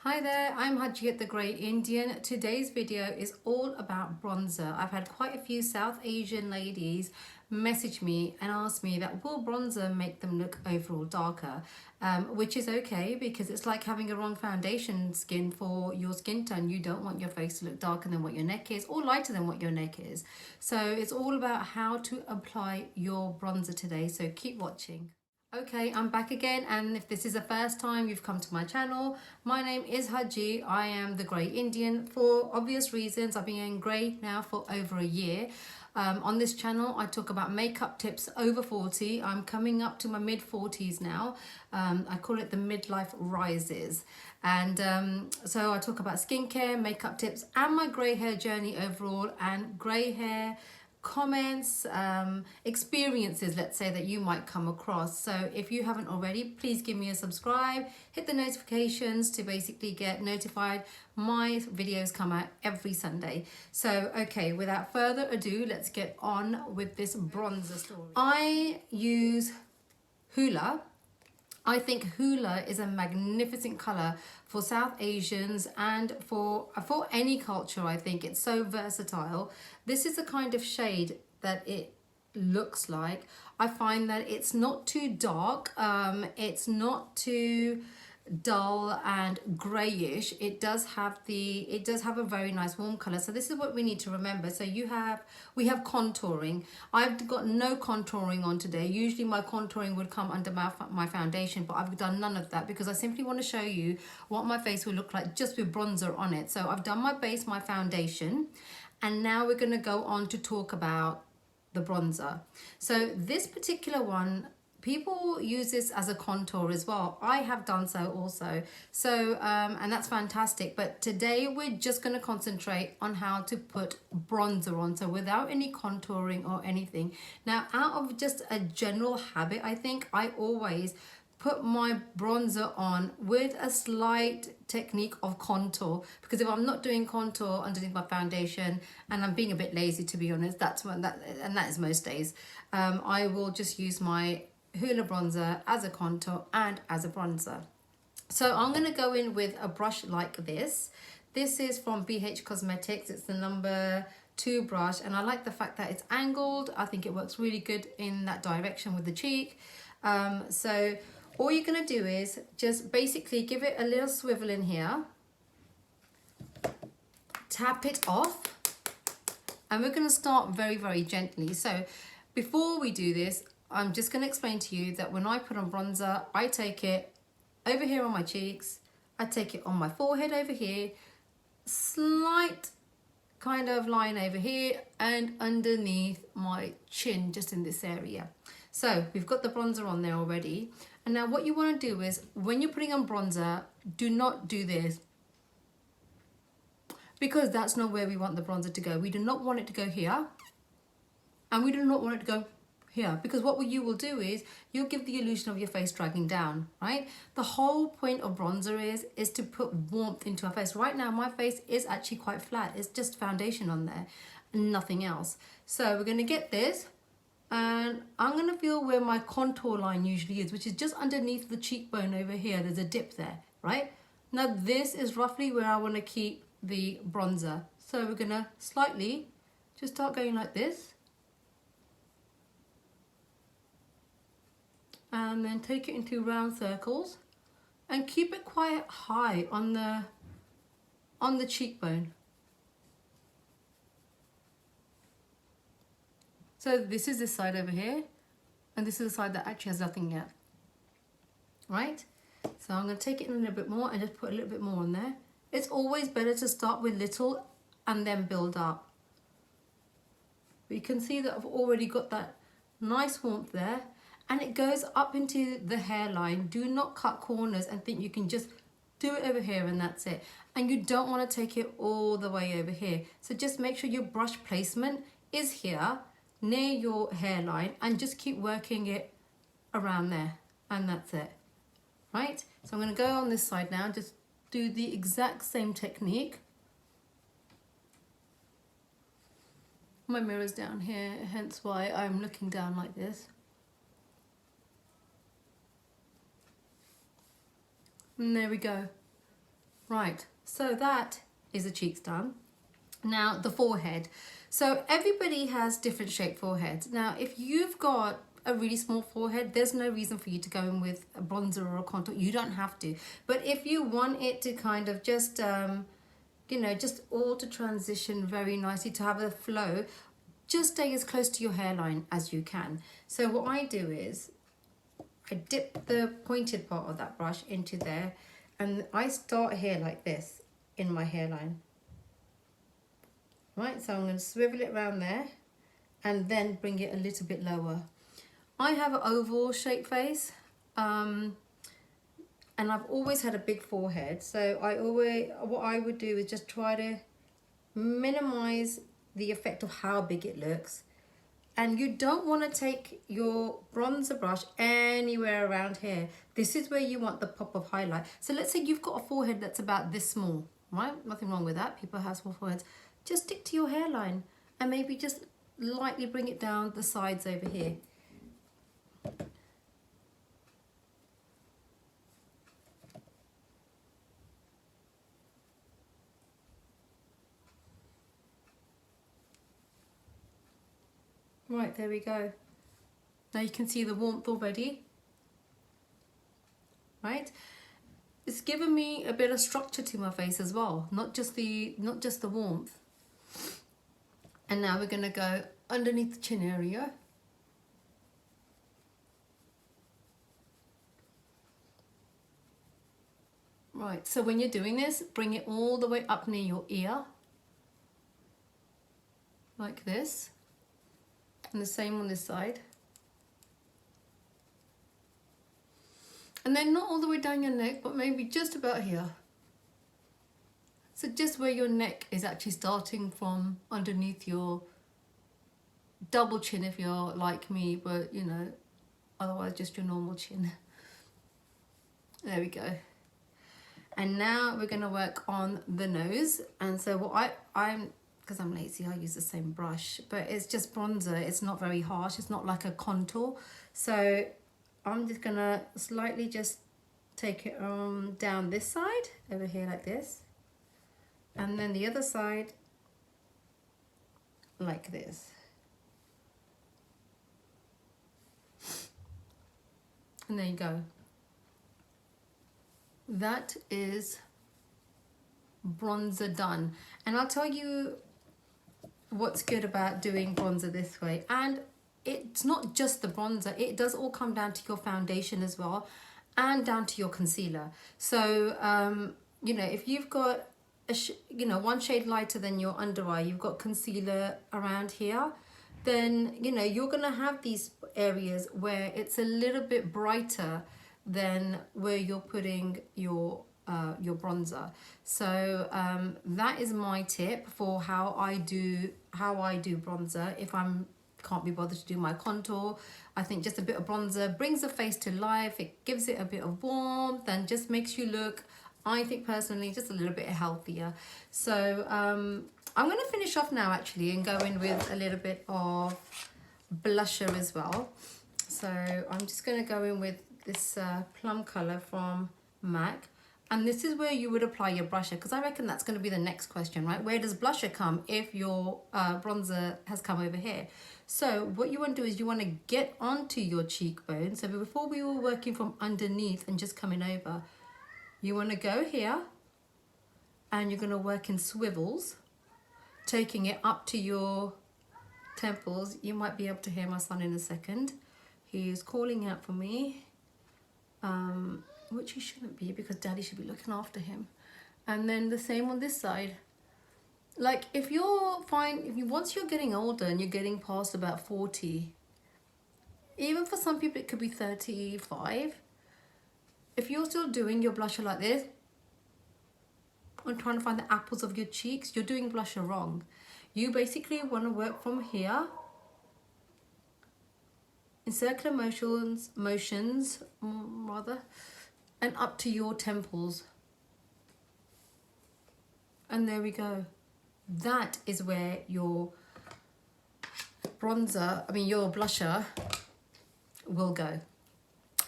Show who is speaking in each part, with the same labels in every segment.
Speaker 1: Hi there, I'm Hajiyat the Grey Indian. Today's video is all about bronzer. I've had quite a few South Asian ladies message me and ask me that will bronzer make them look overall darker, which is okay because it's like having a wrong foundation skin for your skin tone. You don't want your face to look darker than what your neck is or lighter than what your neck is. So it's all about how to apply your bronzer today, so keep watching. Okay, I'm back again, and if this is the first time you've come to my channel, my name is Haji. I am the Grey Indian. For obvious reasons, I've been in grey now for over a year. On this channel, I talk about makeup tips over 40. I'm coming up to my mid 40s now. I call it the midlife rises. And so I talk about skincare, makeup tips, and my grey hair journey overall, and grey hair comments, experiences, let's say, that you might come across. So if you haven't already, please give me a subscribe, hit the notifications to basically get notified. My videos come out every Sunday. So okay, without further ado, let's get on with this bronzer story. I use Hoola. I think Hoola is a magnificent colour for South Asians and for any culture. I think it's so versatile. This is the kind of shade that it looks like. I find that it's not too dark, it's not too dull and grayish. It does have a very nice warm color. So this is what we need to remember. So we have contouring. I've got no contouring on today. Usually my contouring would come under my foundation, but I've done none of that because I simply want to show you what my face will look like just with bronzer on it. So I've done my base, my foundation, and now we're going to go on to talk about the bronzer. So this particular one, people use this as a contour as well. I have done so also. So, and that's fantastic. But today we're just going to concentrate on how to put bronzer on. So without any contouring or anything. Now, out of just a general habit, I think I always put my bronzer on with a slight technique of contour, because if I'm not doing contour underneath my foundation and I'm being a bit lazy, to be honest, that is most days, I will just use my Hoola bronzer as a contour and as a bronzer. So I'm going to go in with a brush like this. This is from BH Cosmetics. It's the number 2 brush, and I like the fact that it's angled. I think it works really good in that direction with the cheek. So all you're going to do is just basically give it a little swivel in here, tap it off, and we're going to start very, very gently. So before we do this, I'm just going to explain to you that when I put on bronzer, I take it over here on my cheeks, I take it on my forehead over here, slight kind of line over here, and underneath my chin, just in this area. So we've got the bronzer on there already. And now what you want to do is, when you're putting on bronzer, do not do this, because that's not where we want the bronzer to go. We do not want it to go here, and we do not want it to go here, because what you will do is you'll give the illusion of your face dragging down, right? The whole point of bronzer is to put warmth into our face. Right now my face is actually quite flat. It's just foundation on there and nothing else. So we're going to get this, and I'm going to feel where my contour line usually is, which is just underneath the cheekbone over here. There's a dip there, right? Now this is roughly where I want to keep the bronzer. So we're going to slightly just start going like this, and then take it into round circles and keep it quite high on the cheekbone. So this is this side over here, and this is the side that actually has nothing yet, right? So I'm going to take it in a little bit more and just put a little bit more on there. It's always better to start with little and then build up. But you can see that I've already got that nice warmth there. And it goes up into the hairline. Do not cut corners and think you can just do it over here and that's it. And you don't want to take it all the way over here. So just make sure your brush placement is here near your hairline, and just keep working it around there, and that's it, right? So I'm going to go on this side now and just do the exact same technique. My mirror's down here, hence why I'm looking down like this. And there we go. Right, so that is the cheeks done. Now the forehead. So everybody has different shaped foreheads. Now if you've got a really small forehead, there's no reason for you to go in with a bronzer or a contour. You don't have to. But if you want it to kind of just, you know, just all to transition very nicely, to have a flow, just stay as close to your hairline as you can. So what I do is I dip the pointed part of that brush into there, and I start here like this in my hairline. Right, so I'm going to swivel it around there and then bring it a little bit lower. I have an oval shaped face, and I've always had a big forehead, so what I would do is just try to minimize the effect of how big it looks. And you don't want to take your bronzer brush anywhere around here. This is where you want the pop of highlight. So let's say you've got a forehead that's about this small, right? Nothing wrong with that. People have small foreheads. Just stick to your hairline and maybe just lightly bring it down the sides over here. Right, there we go. Now you can see the warmth already, right? It's given me a bit of structure to my face as well, not just the warmth. And now we're gonna go underneath the chin area. Right, so when you're doing this, bring it all the way up near your ear, like this. And the same on this side. And then not all the way down your neck, but maybe just about here. So just where your neck is actually starting from, underneath your double chin if you're like me, but you know, otherwise just your normal chin. There we go. And now we're gonna work on the nose. And so what I'm because I'm lazy, I use the same brush, but it's just bronzer. It's not very harsh. It's not like a contour. So I'm just gonna slightly just take it down this side, over here like this. And then the other side, like this. And there you go. That is bronzer done. And I'll tell you what's good about doing bronzer this way. And it's not just the bronzer, it does all come down to your foundation as well, and down to your concealer. So you know, if you've got you know, one shade lighter than your under eye, you've got concealer around here, then you know you're gonna have these areas where it's a little bit brighter than where you're putting your bronzer. So that is my tip for how I do bronzer. If I'm can't be bothered to do my contour, I think just a bit of bronzer brings the face to life. It gives it a bit of warmth and just makes you look, I think personally, just a little bit healthier. So I'm going to finish off now actually and go in with a little bit of blusher as well. So I'm just going to go in with this plum color from MAC. And this is where you would apply your blusher, because I reckon that's going to be the next question, right? Where does blusher come if your bronzer has come over here? So what you want to do is you want to get onto your cheekbone. So before we were working from underneath and just coming over, you want to go here and you're going to work in swivels, taking it up to your temples. You might be able to hear my son in a second. He's calling out for me. Which he shouldn't be, because daddy should be looking after him. And then the same on this side. Like if you're fine, once you're getting older and you're getting past about 40, even for some people it could be 35, if you're still doing your blusher like this and trying to find the apples of your cheeks, you're doing blusher wrong. You basically want to work from here in circular motions rather, and up to your temples. And there we go. That is where your blusher will go.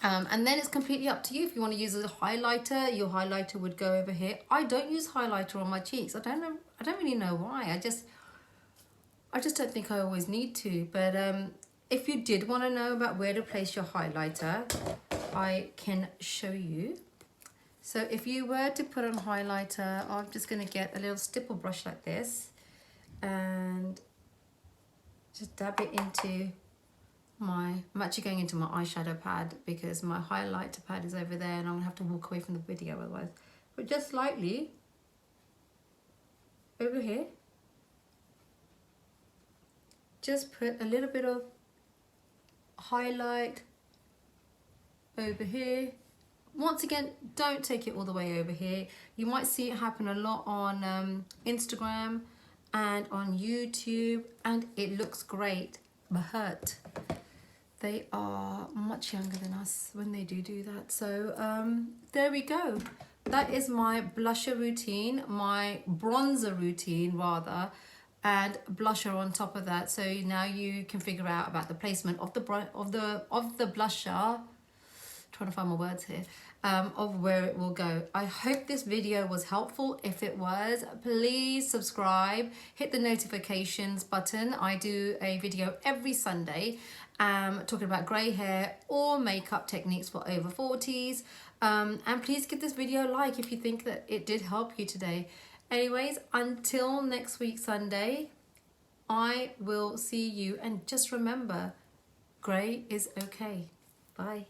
Speaker 1: And then it's completely up to you. If you want to use a highlighter, your highlighter would go over here. I don't use highlighter on my cheeks. I don't really know why. I just don't think I always need to. But if you did want to know about where to place your highlighter, I can show you. So if you were to put on highlighter, I'm just going to get a little stipple brush like this and just dab it into I'm actually going into my eyeshadow pad because my highlighter pad is over there and I'm going to have to walk away from the video otherwise. But just slightly over here, just put a little bit of highlight over here. Once again, don't take it all the way over here. You might see it happen a lot on Instagram and on YouTube, and it looks great, but they are much younger than us when they do that. So there we go. That is my blusher routine, my bronzer routine rather, and blusher on top of that. So now you can figure out about the placement of the blusher. Trying to find my words here, of where it will go. I hope this video was helpful. If it was, please subscribe, hit the notifications button. I do a video every Sunday talking about grey hair or makeup techniques for over 40s. And please give this video a like if you think that it did help you today. Anyways, until next week Sunday, I will see you, and just remember, grey is okay. Bye.